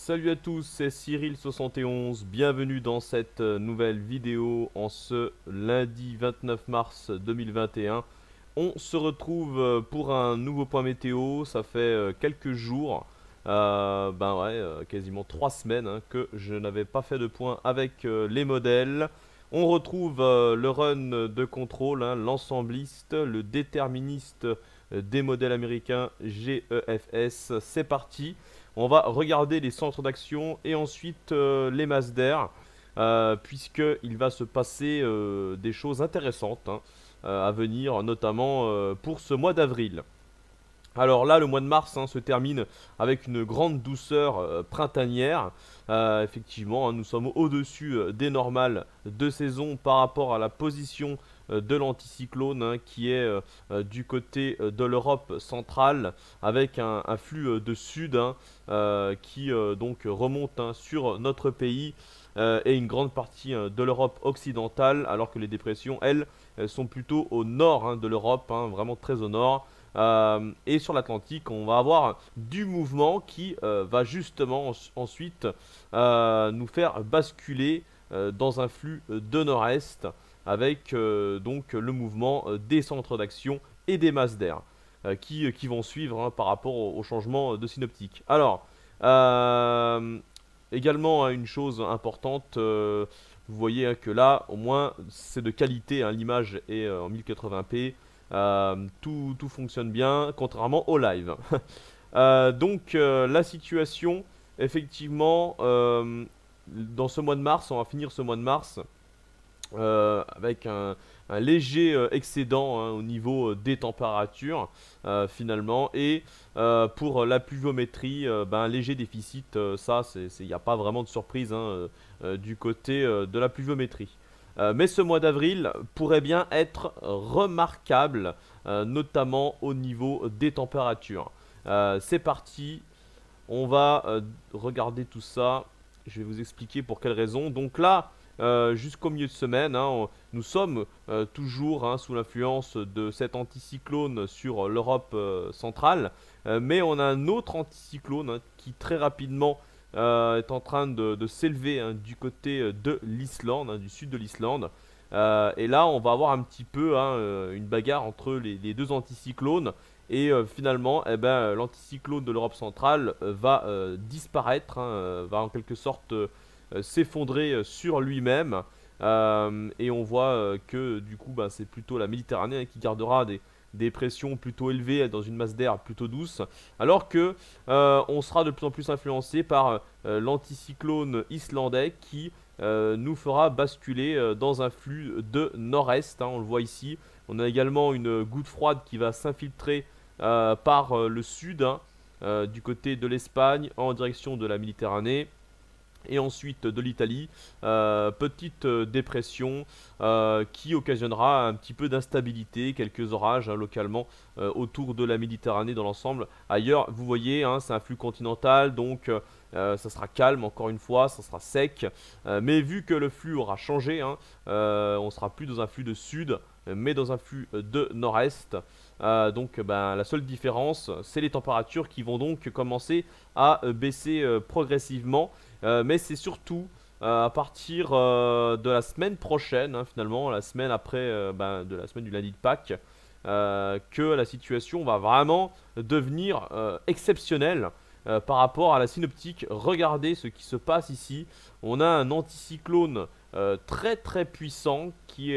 Salut à tous, c'est Cyril71, bienvenue dans cette nouvelle vidéo en ce lundi 29 mars 2021. On se retrouve pour un nouveau point météo, ça fait quelques jours, quasiment 3 semaines que je n'avais pas fait de point avec les modèles. On retrouve le run de contrôle, l'ensembliste, le déterministe des modèles américains GEFS, c'est parti. On va regarder les centres d'action et ensuite les masses d'air, puisqu'il va se passer des choses intéressantes à venir, notamment pour ce mois d'avril. Alors là, le mois de mars se termine avec une grande douceur printanière. Effectivement, nous sommes au-dessus des normales de saison par rapport à la position de l'anticyclone qui est du côté de l'Europe centrale avec un flux de sud qui donc remonte sur notre pays et une grande partie de l'Europe occidentale, alors que les dépressions, elles, sont plutôt au nord de l'Europe, vraiment très au nord. Et sur l'Atlantique, on va avoir du mouvement qui va justement ensuite nous faire basculer dans un flux de nord-est avec donc le mouvement des centres d'action et des masses d'air qui vont suivre par rapport au changement de synoptique. Alors, également une chose importante, vous voyez que là, au moins, c'est de qualité, l'image est en 1080p. Tout fonctionne bien, contrairement au live. La situation, effectivement, dans ce mois de mars, on va finir ce mois de mars avec un léger excédent au niveau des températures, finalement. Et pour la pluviométrie, un léger déficit. Ça, il n'y a pas vraiment de surprise du côté de la pluviométrie. Mais ce mois d'avril pourrait bien être remarquable, notamment au niveau des températures. C'est parti, on va regarder tout ça. Je vais vous expliquer pour quelles raisons. Donc là, jusqu'au milieu de semaine, nous sommes toujours sous l'influence de cet anticyclone sur l'Europe centrale. Mais on a un autre anticyclone qui très rapidement est en train de s'élever du côté de l'Islande, du sud de l'Islande. Et là, on va avoir un petit peu une bagarre entre les deux anticyclones. Et finalement, l'anticyclone de l'Europe centrale va disparaître, va en quelque sorte s'effondrer sur lui-même. Et on voit que du coup, c'est plutôt la Méditerranée qui gardera des pressions plutôt élevées dans une masse d'air plutôt douce, alors que on sera de plus en plus influencé par l'anticyclone islandais qui nous fera basculer dans un flux de nord-est, on le voit ici. On a également une goutte froide qui va s'infiltrer par le sud, du côté de l'Espagne en direction de la Méditerranée. Et ensuite de l'Italie, petite dépression qui occasionnera un petit peu d'instabilité, quelques orages localement autour de la Méditerranée dans l'ensemble. Ailleurs, vous voyez, c'est un flux continental, donc ça sera calme encore une fois, ça sera sec. Mais vu que le flux aura changé, on sera plus dans un flux de sud, mais dans un flux de nord-est. La seule différence, c'est les températures qui vont donc commencer à baisser progressivement. Mais c'est surtout à partir de la semaine prochaine, finalement, la semaine après, de la semaine du lundi de Pâques, que la situation va vraiment devenir exceptionnelle par rapport à la synoptique. Regardez ce qui se passe ici. On a un anticyclone très très puissant qui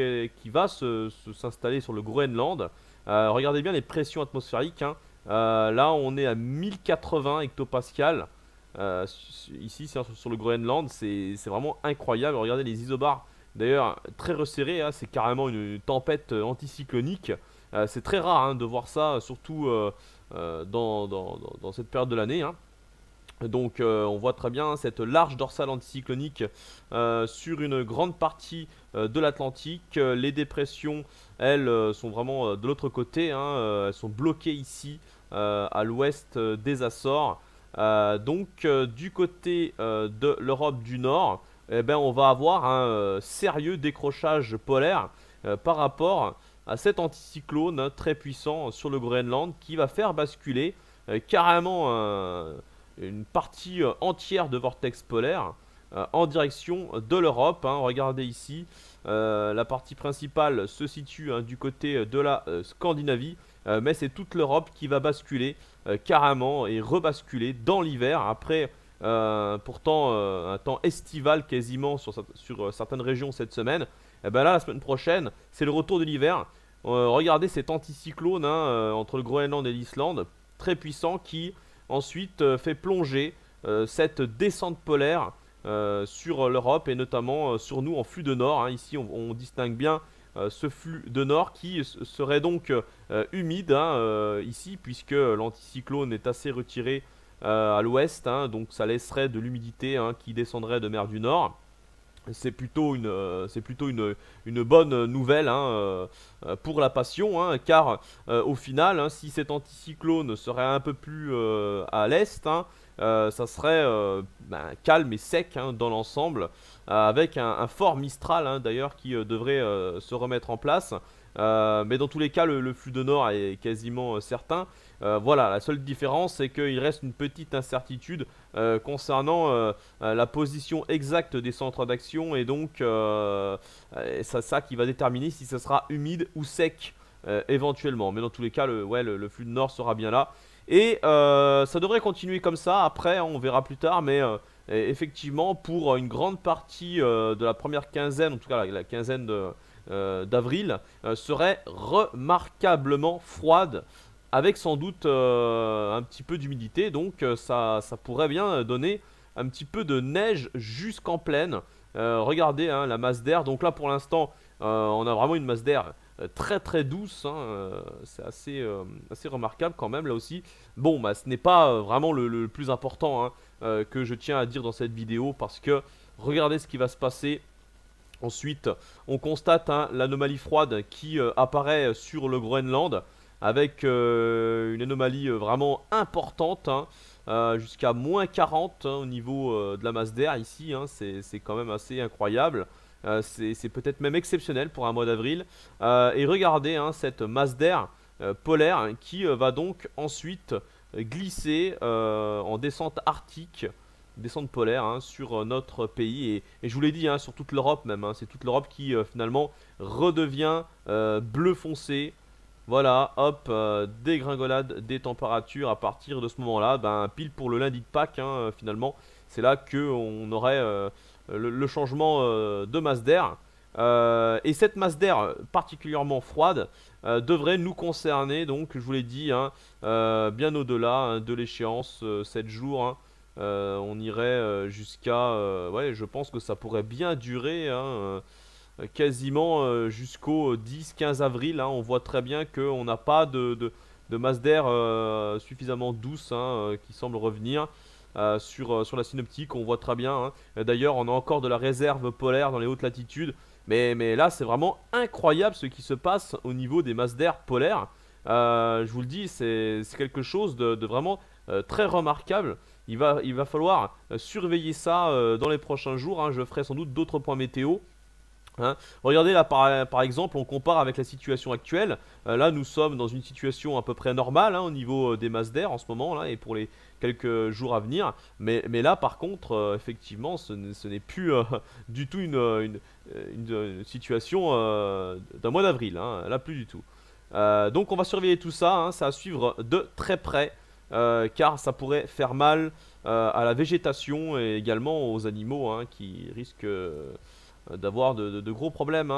va s'installer sur le Groenland. Regardez bien les pressions atmosphériques. Là, on est à 1080 hectopascales. Ici sur le Groenland, c'est vraiment incroyable. Regardez les isobars, d'ailleurs très resserrés, c'est carrément une tempête anticyclonique. C'est très rare de voir ça, surtout dans cette période de l'année. Donc on voit très bien cette large dorsale anticyclonique sur une grande partie de l'Atlantique. Les dépressions, elles, sont vraiment de l'autre côté, elles sont bloquées ici à l'ouest des Açores. Du côté de l'Europe du Nord, on va avoir un sérieux décrochage polaire par rapport à cet anticyclone très puissant sur le Groenland qui va faire basculer carrément une partie entière de vortex polaire en direction de l'Europe. Regardez ici, la partie principale se situe du côté de la Scandinavie, mais c'est toute l'Europe qui va basculer carrément et rebasculer dans l'hiver après pourtant un temps estival quasiment sur certaines régions cette semaine. Et ben là, la semaine prochaine, c'est le retour de l'hiver. Regardez cet anticyclone entre le Groenland et l'Islande, très puissant, qui ensuite fait plonger cette descente polaire sur l'Europe et notamment sur nous en flux de nord. Ici, on distingue bien ce flux de nord qui serait donc humide ici, puisque l'anticyclone est assez retiré à l'ouest, donc ça laisserait de l'humidité qui descendrait de mer du Nord. C'est plutôt une bonne nouvelle pour la passion, car au final, si cet anticyclone serait un peu plus à l'est, ça serait calme et sec dans l'ensemble, avec un fort Mistral d'ailleurs qui devrait se remettre en place. Mais dans tous les cas, le flux de nord est quasiment certain. Voilà, la seule différence, c'est qu'il reste une petite incertitude concernant la position exacte des centres d'action, et donc c'est ça qui va déterminer si ce sera humide ou sec éventuellement. Mais dans tous les cas, le flux de nord sera bien là. Et ça devrait continuer comme ça. Après, on verra plus tard, mais effectivement, pour une grande partie de la première quinzaine, en tout cas la quinzaine d'avril, serait remarquablement froide, avec sans doute un petit peu d'humidité. Donc ça pourrait bien donner un petit peu de neige jusqu'en plaine. Regardez la masse d'air. Donc là pour l'instant on a vraiment une masse d'air très très douce, c'est assez remarquable quand même là aussi. Bon, bah ce n'est pas vraiment le plus important que je tiens à dire dans cette vidéo, parce que regardez ce qui va se passer. Ensuite, on constate l'anomalie froide qui apparaît sur le Groenland, avec une anomalie vraiment importante, jusqu'à moins 40 au niveau de la masse d'air ici. C'est quand même assez incroyable. C'est peut-être même exceptionnel pour un mois d'avril. Et regardez cette masse d'air polaire qui va donc ensuite glisser en descente arctique, descente polaire sur notre pays, et je vous l'ai dit sur toute l'Europe même, c'est toute l'Europe qui finalement redevient bleu foncé. Voilà, hop, dégringolade des températures à partir de ce moment là, pile pour le lundi de Pâques finalement, c'est là qu'on aurait le changement de masse d'air. Et cette masse d'air particulièrement froide devrait nous concerner, donc je vous l'ai dit, bien au-delà de l'échéance, 7 jours. On irait jusqu'à... ouais, je pense que ça pourrait bien durer quasiment jusqu'au 10-15 avril. On voit très bien qu'on n'a pas de masse d'air suffisamment douce qui semble revenir sur la synoptique. On voit très bien. D'ailleurs, on a encore de la réserve polaire dans les hautes latitudes. Mais là, c'est vraiment incroyable ce qui se passe au niveau des masses d'air polaires. Je vous le dis, c'est quelque chose de vraiment très remarquable. Il va falloir surveiller ça dans les prochains jours. Je ferai sans doute d'autres points météo. Regardez là par exemple, on compare avec la situation actuelle. Là nous sommes dans une situation à peu près normale au niveau des masses d'air en ce moment là, et pour les quelques jours à venir. Mais là par contre effectivement ce n'est plus du tout une situation d'un mois d'avril, là plus du tout. Donc on va surveiller tout ça, ça à suivre de très près, car ça pourrait faire mal à la végétation et également aux animaux qui risquent d'avoir de gros problèmes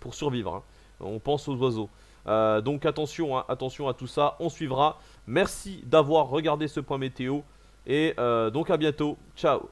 pour survivre. On pense aux oiseaux. Donc attention, attention à tout ça, on suivra. Merci d'avoir regardé ce point météo et donc à bientôt. Ciao.